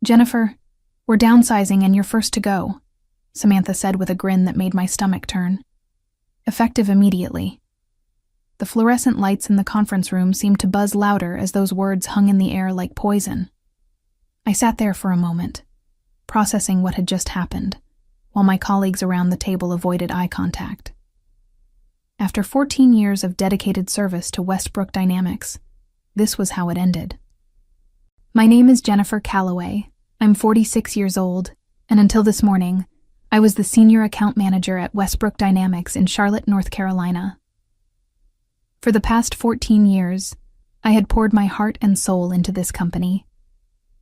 "Jennifer, we're downsizing and you're first to go," Samantha said with a grin that made my stomach turn. Effective immediately. The fluorescent lights in the conference room seemed to buzz louder as those words hung in the air like poison. I sat there for a moment, processing what had just happened, while my colleagues around the table avoided eye contact. After 14 years of dedicated service to Westbrook Dynamics, this was how it ended. "My name is Jennifer Calloway. I'm 46 years old, and until this morning, I was the senior account manager at Westbrook Dynamics in Charlotte, North Carolina. For the past 14 years, I had poured my heart and soul into this company,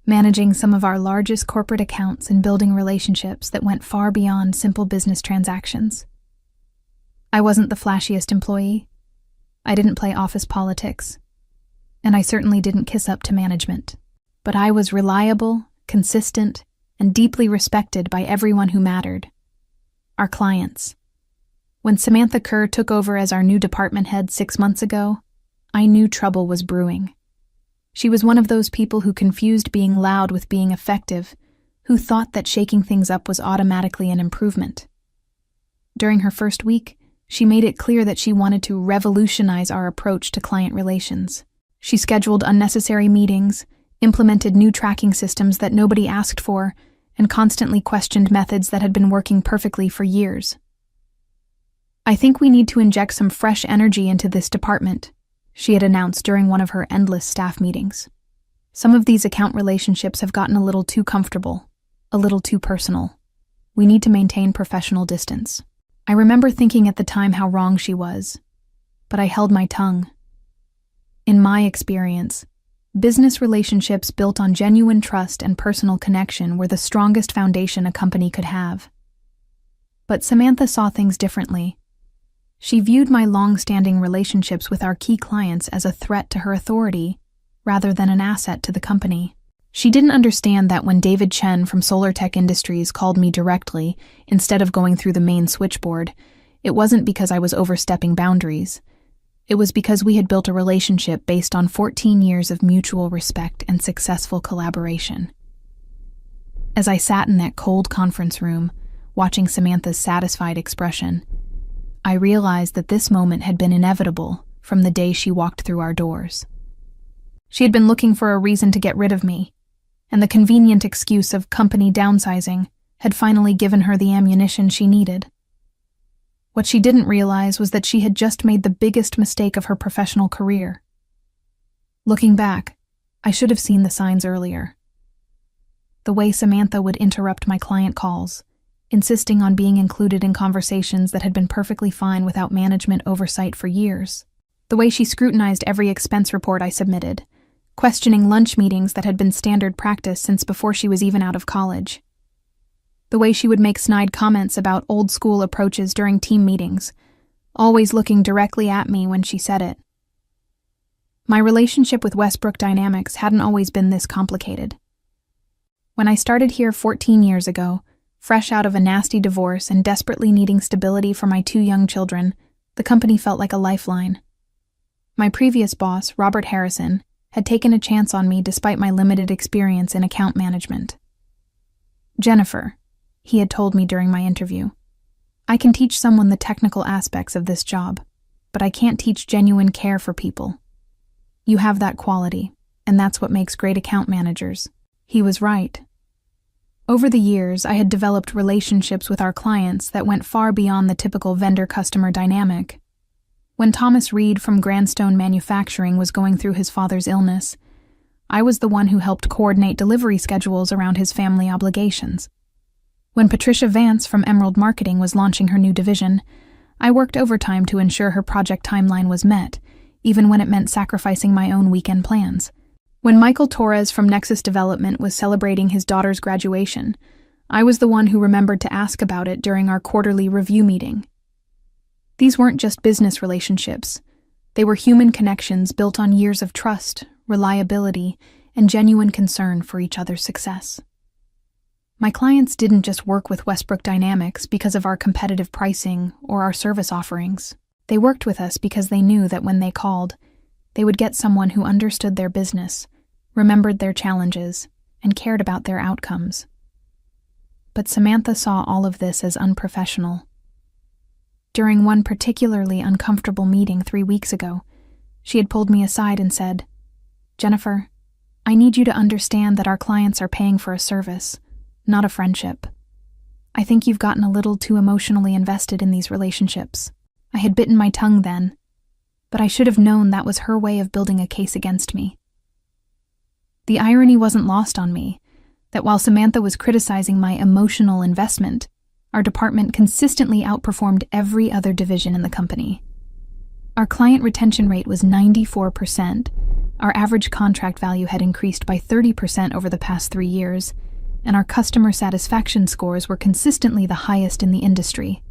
managing some of our largest corporate accounts and building relationships that went far beyond simple business transactions. I wasn't the flashiest employee. I didn't play office politics, and I certainly didn't kiss up to management. But I was reliable, consistent, and deeply respected by everyone who mattered. Our clients. When Samantha Kerr took over as our new department head 6 months ago, I knew trouble was brewing. She was one of those people who confused being loud with being effective, who thought that shaking things up was automatically an improvement. During her first week, she made it clear that she wanted to revolutionize our approach to client relations. She scheduled unnecessary meetings, implemented new tracking systems that nobody asked for, and constantly questioned methods that had been working perfectly for years. "I think we need to inject some fresh energy into this department," she had announced during one of her endless staff meetings. "Some of these account relationships have gotten a little too comfortable, a little too personal. We need to maintain professional distance." I remember thinking at the time how wrong she was, but I held my tongue. In my experience, business relationships built on genuine trust and personal connection were the strongest foundation a company could have. But Samantha saw things differently. She viewed my long-standing relationships with our key clients as a threat to her authority, rather than an asset to the company. She didn't understand that when David Chen from Solar Tech Industries called me directly, instead of going through the main switchboard, it wasn't because I was overstepping boundaries. It was because we had built a relationship based on 14 years of mutual respect and successful collaboration. As I sat in that cold conference room, watching Samantha's satisfied expression, I realized that this moment had been inevitable from the day she walked through our doors. She had been looking for a reason to get rid of me, and the convenient excuse of company downsizing had finally given her the ammunition she needed. What she didn't realize was that she had just made the biggest mistake of her professional career. Looking back, I should have seen the signs earlier. The way Samantha would interrupt my client calls, insisting on being included in conversations that had been perfectly fine without management oversight for years. The way she scrutinized every expense report I submitted, questioning lunch meetings that had been standard practice since before she was even out of college. The way she would make snide comments about old-school approaches during team meetings, always looking directly at me when she said it. My relationship with Westbrook Dynamics hadn't always been this complicated. When I started here 14 years ago, fresh out of a nasty divorce and desperately needing stability for my 2 young children, the company felt like a lifeline. My previous boss, Robert Harrison, had taken a chance on me despite my limited experience in account management. "Jennifer," he had told me during my interview, "I can teach someone the technical aspects of this job, but I can't teach genuine care for people. You have that quality, and that's what makes great account managers." He was right. Over the years, I had developed relationships with our clients that went far beyond the typical vendor-customer dynamic. When Thomas Reed from Grandstone Manufacturing was going through his father's illness, I was the one who helped coordinate delivery schedules around his family obligations. When Patricia Vance from Emerald Marketing was launching her new division, I worked overtime to ensure her project timeline was met, even when it meant sacrificing my own weekend plans. When Michael Torres from Nexus Development was celebrating his daughter's graduation, I was the one who remembered to ask about it during our quarterly review meeting. These weren't just business relationships. They were human connections built on years of trust, reliability, and genuine concern for each other's success. My clients didn't just work with Westbrook Dynamics because of our competitive pricing or our service offerings. They worked with us because they knew that when they called, they would get someone who understood their business, remembered their challenges, and cared about their outcomes. But Samantha saw all of this as unprofessional. During one particularly uncomfortable meeting 3 weeks ago, she had pulled me aside and said, "Jennifer, I need you to understand that our clients are paying for a service, not a friendship. I think you've gotten a little too emotionally invested in these relationships." I had bitten my tongue then, but I should have known that was her way of building a case against me. The irony wasn't lost on me, that while Samantha was criticizing my emotional investment, our department consistently outperformed every other division in the company. Our client retention rate was 94%, our average contract value had increased by 30% over the past 3 years, and our customer satisfaction scores were consistently the highest in the industry.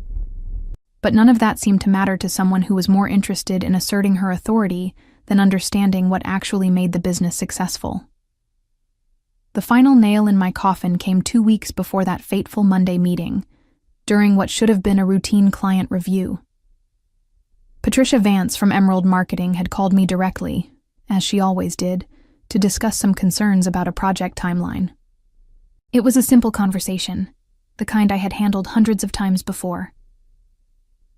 But none of that seemed to matter to someone who was more interested in asserting her authority than understanding what actually made the business successful. The final nail in my coffin came 2 weeks before that fateful Monday meeting, during what should have been a routine client review. Patricia Vance from Emerald Marketing had called me directly, as she always did, to discuss some concerns about a project timeline. It was a simple conversation, the kind I had handled hundreds of times before.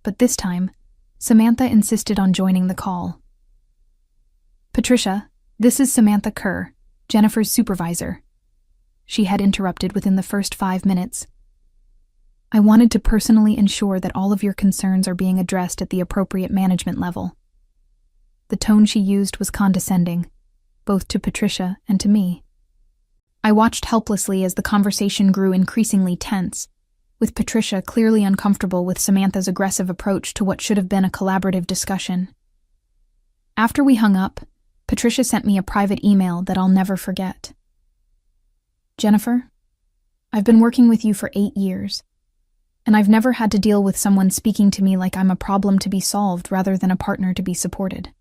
But this time, Samantha insisted on joining the call. "Patricia, this is Samantha Kerr, Jennifer's supervisor," she had interrupted within the first 5 minutes. "I wanted to personally ensure that all of your concerns are being addressed at the appropriate management level." The tone she used was condescending, both to Patricia and to me. I watched helplessly as the conversation grew increasingly tense, with Patricia clearly uncomfortable with Samantha's aggressive approach to what should have been a collaborative discussion. After we hung up, Patricia sent me a private email that I'll never forget. "Jennifer, I've been working with you for 8 years, and I've never had to deal with someone speaking to me like I'm a problem to be solved rather than a partner to be supported.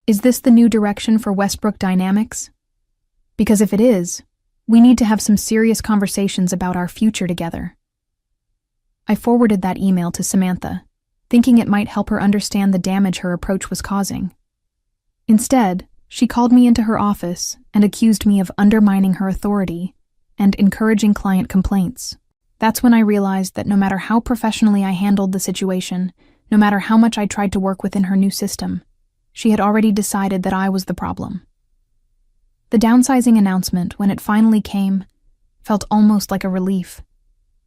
Is this the new direction for Westbrook Dynamics? Because if it is, we need to have some serious conversations about our future together." I forwarded that email to Samantha, thinking it might help her understand the damage her approach was causing. Instead, she called me into her office and accused me of undermining her authority and encouraging client complaints. That's when I realized that no matter how professionally I handled the situation, no matter how much I tried to work within her new system, she had already decided that I was the problem. The downsizing announcement, when it finally came, felt almost like a relief.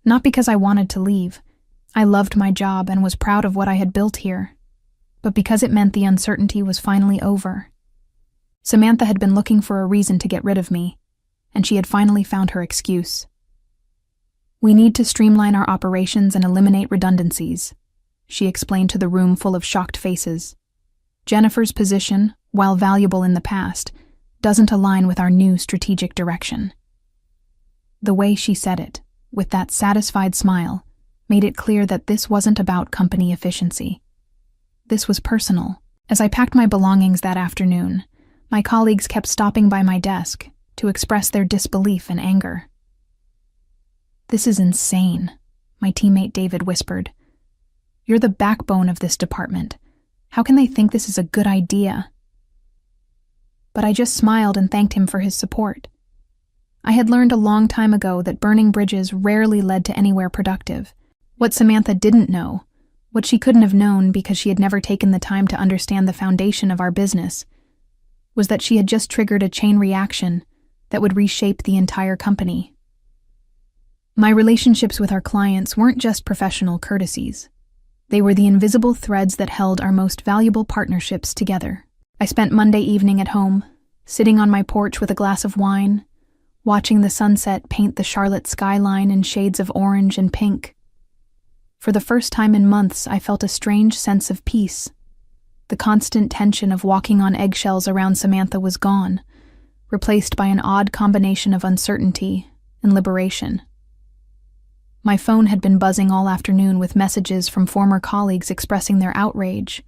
Not because I wanted to leave. I loved my job and was proud of what I had built here, but because it meant the uncertainty was finally over. Samantha had been looking for a reason to get rid of me, and she had finally found her excuse. "We need to streamline our operations and eliminate redundancies," she explained to the room full of shocked faces. "Jennifer's position, while valuable in the past, doesn't align with our new strategic direction." The way she said it, with that satisfied smile, made it clear that this wasn't about company efficiency. This was personal. As I packed my belongings that afternoon, my colleagues kept stopping by my desk to express their disbelief and anger. "This is insane," my teammate David whispered. "You're the backbone of this department. How can they think this is a good idea?" But I just smiled and thanked him for his support. I had learned a long time ago that burning bridges rarely led to anywhere productive. What Samantha didn't know, what she couldn't have known because she had never taken the time to understand the foundation of our business, was that she had just triggered a chain reaction that would reshape the entire company. My relationships with our clients weren't just professional courtesies. They were the invisible threads that held our most valuable partnerships together. I spent Monday evening at home, sitting on my porch with a glass of wine, watching the sunset paint the Charlotte skyline in shades of orange and pink. For the first time in months, I felt a strange sense of peace. The constant tension of walking on eggshells around Samantha was gone, replaced by an odd combination of uncertainty and liberation. My phone had been buzzing all afternoon with messages from former colleagues expressing their outrage,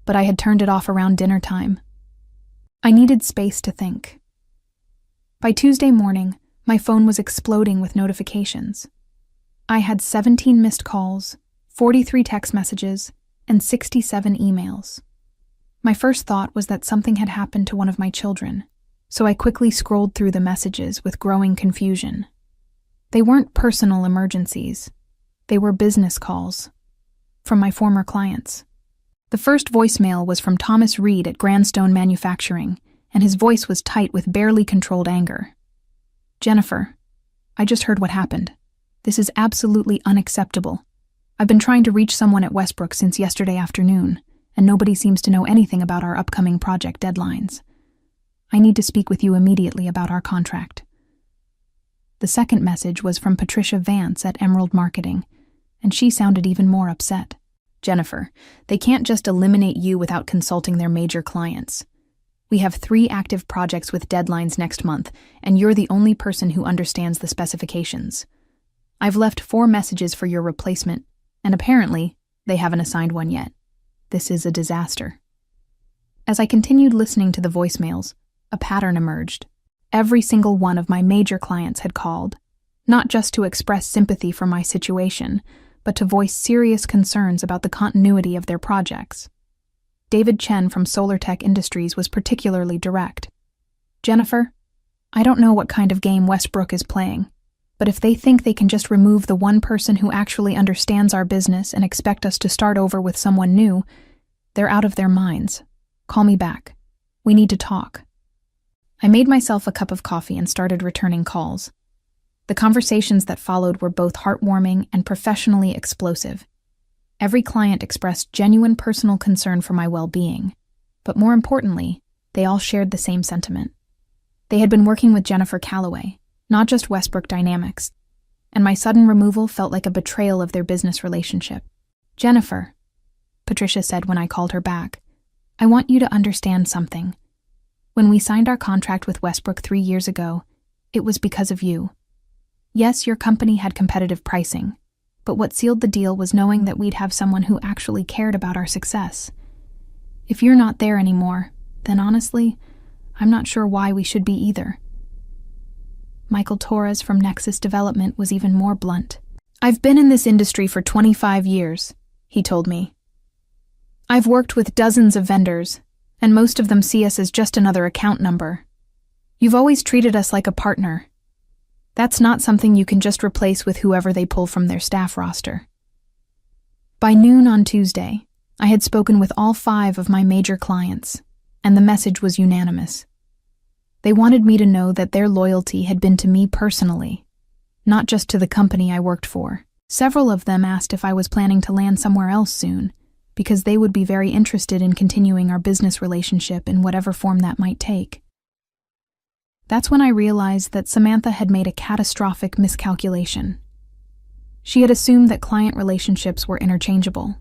but I had turned it off around dinner time. I needed space to think. By Tuesday morning, my phone was exploding with notifications. I had 17 missed calls, 43 text messages, and 67 emails. My first thought was that something had happened to one of my children, so I quickly scrolled through the messages with growing confusion. They weren't personal emergencies. They were business calls from my former clients. The first voicemail was from Thomas Reed at Grandstone Manufacturing, and his voice was tight with barely controlled anger. "Jennifer, I just heard what happened. This is absolutely unacceptable. I've been trying to reach someone at Westbrook since yesterday afternoon, and nobody seems to know anything about our upcoming project deadlines. I need to speak with you immediately about our contract." The second message was from Patricia Vance at Emerald Marketing, and she sounded even more upset. "Jennifer, they can't just eliminate you without consulting their major clients. We have 3 active projects with deadlines next month, and you're the only person who understands the specifications. I've left 4 messages for your replacement, and apparently, they haven't assigned one yet. This is a disaster." As I continued listening to the voicemails, a pattern emerged. Every single one of my major clients had called, not just to express sympathy for my situation, but to voice serious concerns about the continuity of their projects. David Chen from Solar Tech Industries was particularly direct. "Jennifer, I don't know what kind of game Westbrook is playing, but if they think they can just remove the one person who actually understands our business and expect us to start over with someone new, they're out of their minds. Call me back. We need to talk." I made myself a cup of coffee and started returning calls. The conversations that followed were both heartwarming and professionally explosive. Every client expressed genuine personal concern for my well-being, but more importantly, they all shared the same sentiment. They had been working with Jennifer Calloway, not just Westbrook Dynamics, and my sudden removal felt like a betrayal of their business relationship. "Jennifer," Patricia said when I called her back, "I want you to understand something. When we signed our contract with Westbrook 3 years ago, it was because of you. Yes, your company had competitive pricing, but what sealed the deal was knowing that we'd have someone who actually cared about our success. If you're not there anymore, then honestly, I'm not sure why we should be either." Michael Torres from Nexus Development was even more blunt. "I've been in this industry for 25 years, he told me. "I've worked with dozens of vendors, and most of them see us as just another account number. You've always treated us like a partner. That's not something you can just replace with whoever they pull from their staff roster." By noon on Tuesday, I had spoken with all 5 of my major clients, and the message was unanimous. They wanted me to know that their loyalty had been to me personally, not just to the company I worked for. Several of them asked if I was planning to land somewhere else soon, because they would be very interested in continuing our business relationship in whatever form that might take. That's when I realized that Samantha had made a catastrophic miscalculation. She had assumed that client relationships were interchangeable,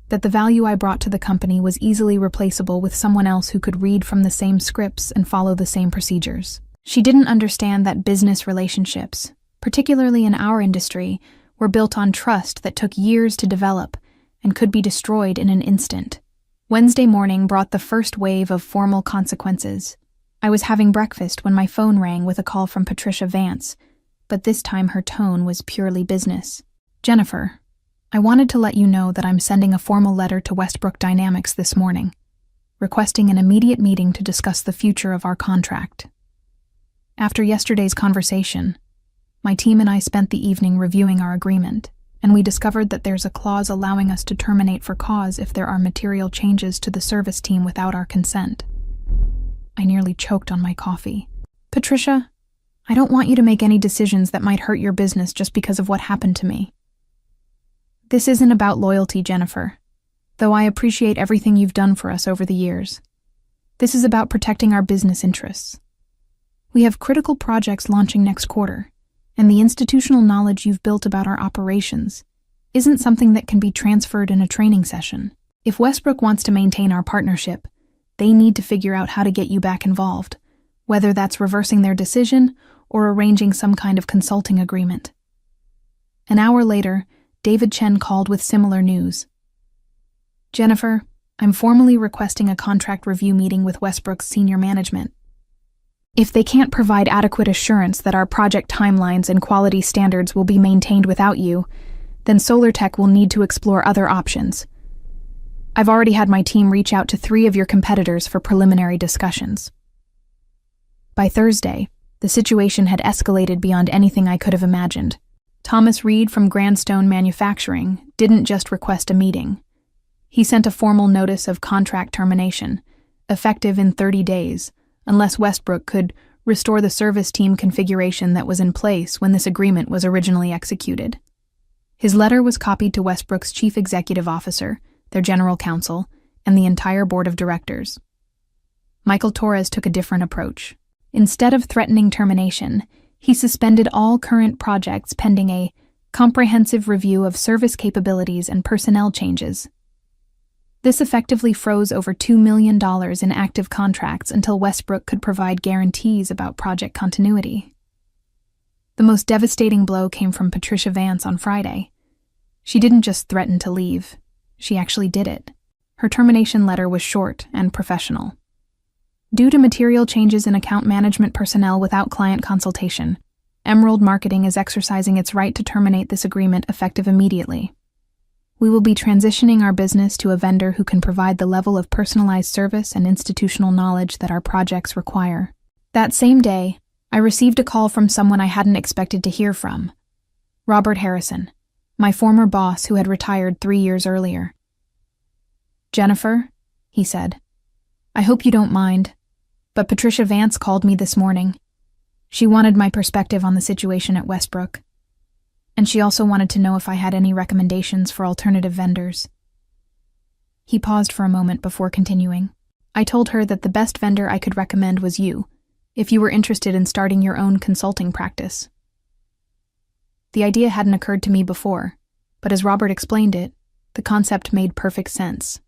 that the value I brought to the company was easily replaceable with someone else who could read from the same scripts and follow the same procedures. She didn't understand that business relationships, particularly in our industry, were built on trust that took years to develop and could be destroyed in an instant. Wednesday morning brought the first wave of formal consequences. I was having breakfast when my phone rang with a call from Patricia Vance, but this time her tone was purely business. "Jennifer, I wanted to let you know that I'm sending a formal letter to Westbrook Dynamics this morning, requesting an immediate meeting to discuss the future of our contract. After yesterday's conversation, my team and I spent the evening reviewing our agreement, and we discovered that there's a clause allowing us to terminate for cause if there are material changes to the service team without our consent." I nearly choked on my coffee. "Patricia, I don't want you to make any decisions that might hurt your business just because of what happened to me. This isn't about loyalty, Jennifer, though I appreciate everything you've done for us over the years. This is about protecting our business interests. We have critical projects launching next quarter, and the institutional knowledge you've built about our operations isn't something that can be transferred in a training session. If Westbrook wants to maintain our partnership, they need to figure out how to get you back involved, whether that's reversing their decision or arranging some kind of consulting agreement." An hour later, David Chen called with similar news. "Jennifer, I'm formally requesting a contract review meeting with Westbrook's senior management. If they can't provide adequate assurance that our project timelines and quality standards will be maintained without you, then SolarTech will need to explore other options. I've already had my team reach out to 3 of your competitors for preliminary discussions." By Thursday, the situation had escalated beyond anything I could have imagined. Thomas Reed from Grandstone Manufacturing didn't just request a meeting. He sent a formal notice of contract termination, effective in 30 days, unless Westbrook could restore the service team configuration that was in place when this agreement was originally executed. His letter was copied to Westbrook's chief executive officer, their general counsel, and the entire board of directors. Michael Torres took a different approach. Instead of threatening termination, he suspended all current projects pending a comprehensive review of service capabilities and personnel changes. This effectively froze over $2 million in active contracts until Westbrook could provide guarantees about project continuity. The most devastating blow came from Patricia Vance on Friday. She didn't just threaten to leave, she actually did it. Her termination letter was short and professional. Due to material changes in account management personnel without client consultation, Emerald Marketing is exercising its right to terminate this agreement effective immediately. We will be transitioning our business to a vendor who can provide the level of personalized service and institutional knowledge that our projects require. That same day, I received a call from someone I hadn't expected to hear from. Robert Harrison, my former boss who had retired 3 years earlier. "Jennifer," he said, "I hope you don't mind, but Patricia Vance called me this morning. She wanted my perspective on the situation at Westbrook. And she also wanted to know if I had any recommendations for alternative vendors." He paused for a moment before continuing. "I told her that the best vendor I could recommend was you, if you were interested in starting your own consulting practice." The idea hadn't occurred to me before, but as Robert explained it, the concept made perfect sense.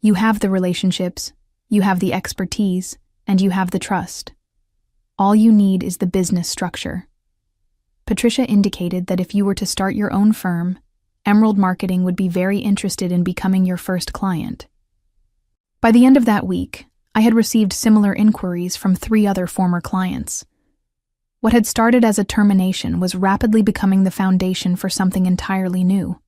You have the relationships, you have the expertise, and you have the trust. All you need is the business structure. Patricia indicated that if you were to start your own firm, Emerald Marketing would be very interested in becoming your first client. By the end of that week, I had received similar inquiries from 3 other former clients. What had started as a termination was rapidly becoming the foundation for something entirely new.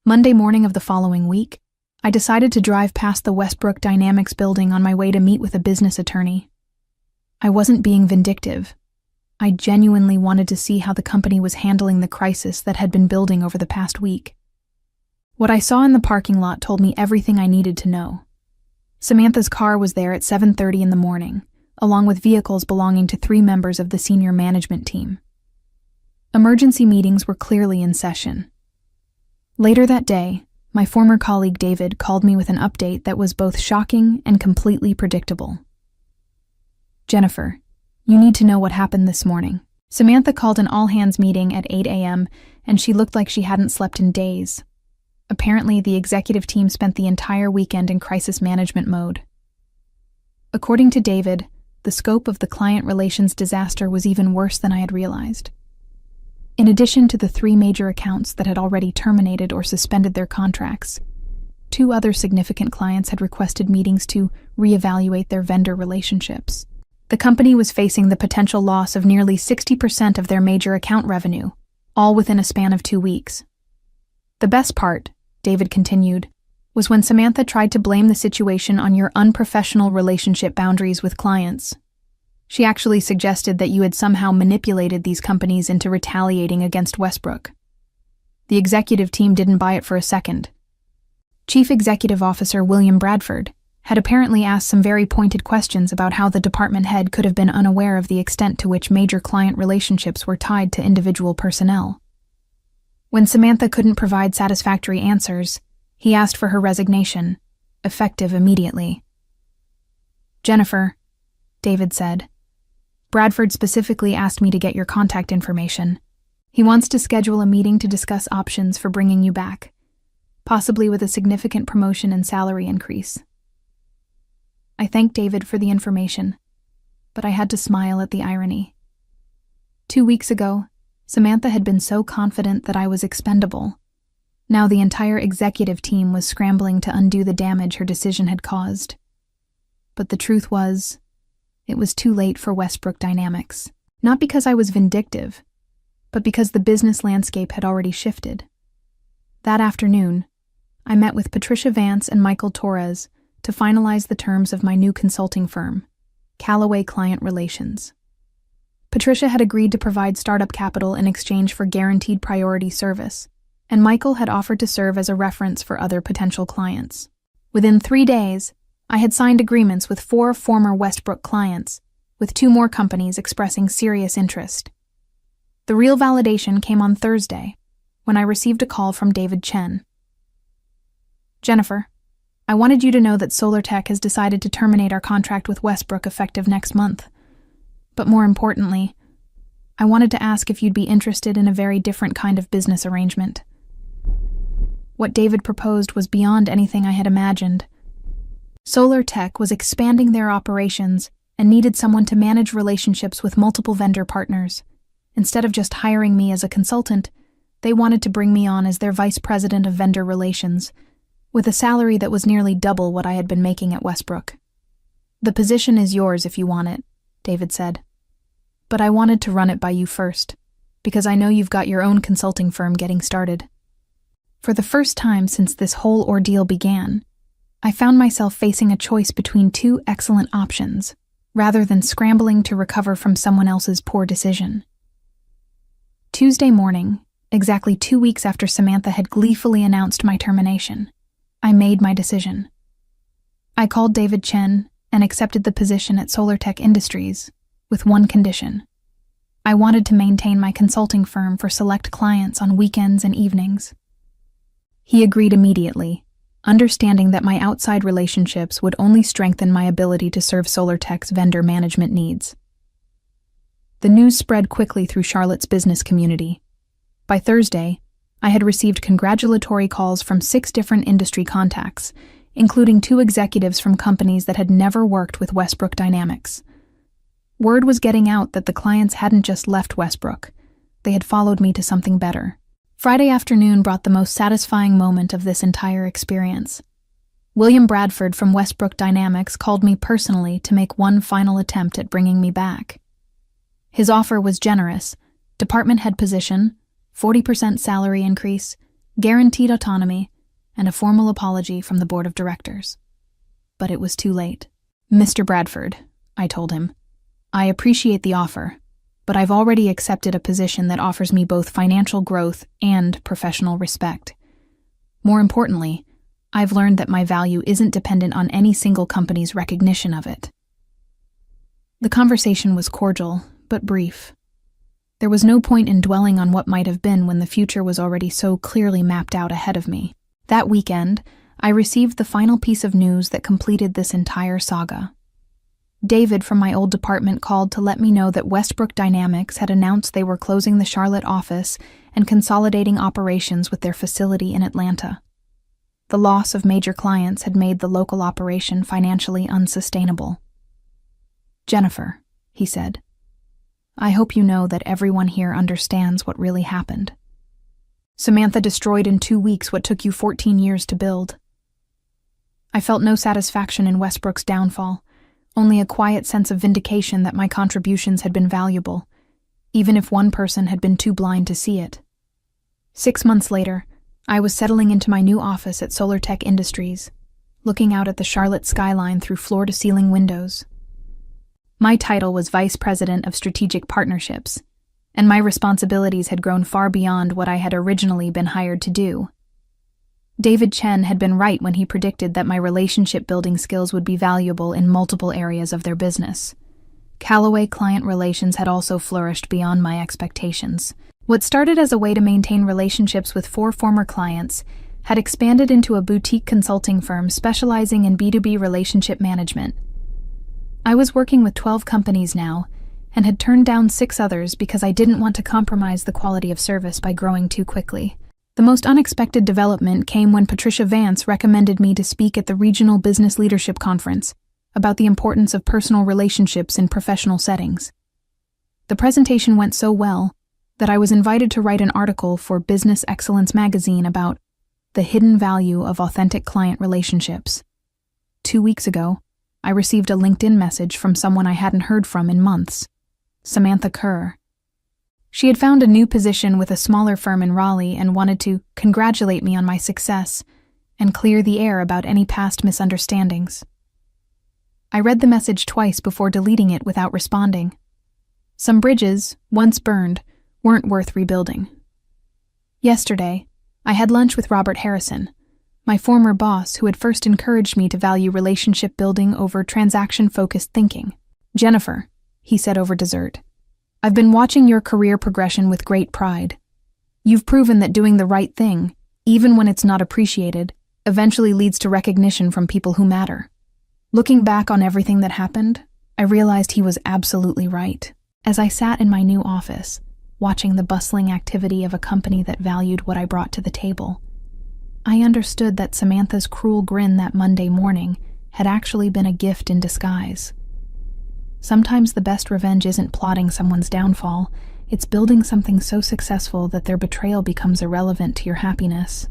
Monday morning of the following week, I decided to drive past the Westbrook Dynamics building on my way to meet with a business attorney. I wasn't being vindictive. I genuinely wanted to see how the company was handling the crisis that had been building over the past week. What I saw in the parking lot told me everything I needed to know. Samantha's car was there at 7:30 in the morning, along with vehicles belonging to 3 members of the senior management team. Emergency meetings were clearly in session. Later that day, my former colleague David called me with an update that was both shocking and completely predictable. "Jennifer, you need to know what happened this morning." Samantha called an all-hands meeting at 8 a.m., and she looked like she hadn't slept in days. Apparently, the executive team spent the entire weekend in crisis management mode. According to David, the scope of the client relations disaster was even worse than I had realized. In addition to the 3 major accounts that had already terminated or suspended their contracts, 2 other significant clients had requested meetings to reevaluate their vendor relationships. The company was facing the potential loss of nearly 60% of their major account revenue, all within a span of 2 weeks. The best part, David continued, was when Samantha tried to blame the situation on your unprofessional relationship boundaries with clients. She actually suggested that you had somehow manipulated these companies into retaliating against Westbrook. The executive team didn't buy it for a second. Chief Executive Officer William Bradford had apparently asked some very pointed questions about how the department head could have been unaware of the extent to which major client relationships were tied to individual personnel. When Samantha couldn't provide satisfactory answers, he asked for her resignation, effective immediately. "Jennifer," David said, "Bradford specifically asked me to get your contact information. He wants to schedule a meeting to discuss options for bringing you back, possibly with a significant promotion and salary increase." I thanked David for the information, but I had to smile at the irony. 2 weeks ago, Samantha had been so confident that I was expendable. Now the entire executive team was scrambling to undo the damage her decision had caused. But the truth was, it was too late for Westbrook Dynamics. Not because I was vindictive, but because the business landscape had already shifted. That afternoon, I met with Patricia Vance and Michael Torres to finalize the terms of my new consulting firm. Callaway Client Relations. Patricia had agreed to provide startup capital in exchange for guaranteed priority service, and Michael had offered to serve as a reference for other potential clients. Within 3 days, I had signed agreements with 4 former Westbrook clients, with 2 more companies expressing serious interest. The real validation came on Thursday, when I received a call from David Chen. "Jennifer, I wanted you to know that SolarTech has decided to terminate our contract with Westbrook effective next month. But more importantly, I wanted to ask if you'd be interested in a very different kind of business arrangement." What David proposed was beyond anything I had imagined. SolarTech was expanding their operations and needed someone to manage relationships with multiple vendor partners. Instead of just hiring me as a consultant, they wanted to bring me on as their vice president of vendor relations, with a salary that was nearly double what I had been making at Westbrook. "The position is yours if you want it," David said. "But I wanted to run it by you first, because I know you've got your own consulting firm getting started." For the first time since this whole ordeal began, I found myself facing a choice between 2 excellent options, rather than scrambling to recover from someone else's poor decision. Tuesday morning, exactly 2 weeks after Samantha had gleefully announced my termination, I made my decision. I called David Chen and accepted the position at SolarTech Industries, with one condition. I wanted to maintain my consulting firm for select clients on weekends and evenings. He agreed immediately, understanding that my outside relationships would only strengthen my ability to serve SolarTech's vendor management needs. The news spread quickly through Charlotte's business community. By Thursday, I had received congratulatory calls from 6 different industry contacts, including 2 executives from companies that had never worked with Westbrook Dynamics. Word was getting out that the clients hadn't just left Westbrook, they had followed me to something better. Friday afternoon brought the most satisfying moment of this entire experience. William Bradford from Westbrook Dynamics called me personally to make one final attempt at bringing me back. His offer was generous: department head position, 40% salary increase, guaranteed autonomy, and a formal apology from the board of directors. But it was too late. "Mr. Bradford," I told him, "I appreciate the offer, but I've already accepted a position that offers me both financial growth and professional respect. More importantly, I've learned that my value isn't dependent on any single company's recognition of it." The conversation was cordial, but brief. There was no point in dwelling on what might have been when the future was already so clearly mapped out ahead of me. That weekend, I received the final piece of news that completed this entire saga. David from my old department called to let me know that Westbrook Dynamics had announced they were closing the Charlotte office and consolidating operations with their facility in Atlanta. The loss of major clients had made the local operation financially unsustainable. "Jennifer," he said, "I hope you know that everyone here understands what really happened. Samantha destroyed in 2 weeks what took you 14 years to build." I felt no satisfaction in Westbrook's downfall, only a quiet sense of vindication that my contributions had been valuable, even if one person had been too blind to see it. 6 months later, I was settling into my new office at SolarTech Industries, looking out at the Charlotte skyline through floor-to-ceiling windows. My title was Vice President of Strategic Partnerships, and my responsibilities had grown far beyond what I had originally been hired to do. David Chen had been right when he predicted that my relationship-building skills would be valuable in multiple areas of their business. Callaway Client Relations had also flourished beyond my expectations. What started as a way to maintain relationships with 4 former clients had expanded into a boutique consulting firm specializing in B2B relationship management. I was working with 12 companies now, and had turned down 6 others because I didn't want to compromise the quality of service by growing too quickly. The most unexpected development came when Patricia Vance recommended me to speak at the Regional Business Leadership Conference about the importance of personal relationships in professional settings. The presentation went so well that I was invited to write an article for Business Excellence magazine about the hidden value of authentic client relationships. 2 weeks ago, I received a LinkedIn message from someone I hadn't heard from in months, Samantha Kerr. She had found a new position with a smaller firm in Raleigh and wanted to congratulate me on my success and clear the air about any past misunderstandings. I read the message twice before deleting it without responding. Some bridges, once burned, weren't worth rebuilding. Yesterday, I had lunch with Robert Harrison, my former boss who had first encouraged me to value relationship building over transaction-focused thinking. "Jennifer," he said over dessert, "I've been watching your career progression with great pride. You've proven that doing the right thing, even when it's not appreciated, eventually leads to recognition from people who matter." Looking back on everything that happened, I realized he was absolutely right. As I sat in my new office, watching the bustling activity of a company that valued what I brought to the table, I understood that Samantha's cruel grin that Monday morning had actually been a gift in disguise. Sometimes the best revenge isn't plotting someone's downfall, it's building something so successful that their betrayal becomes irrelevant to your happiness.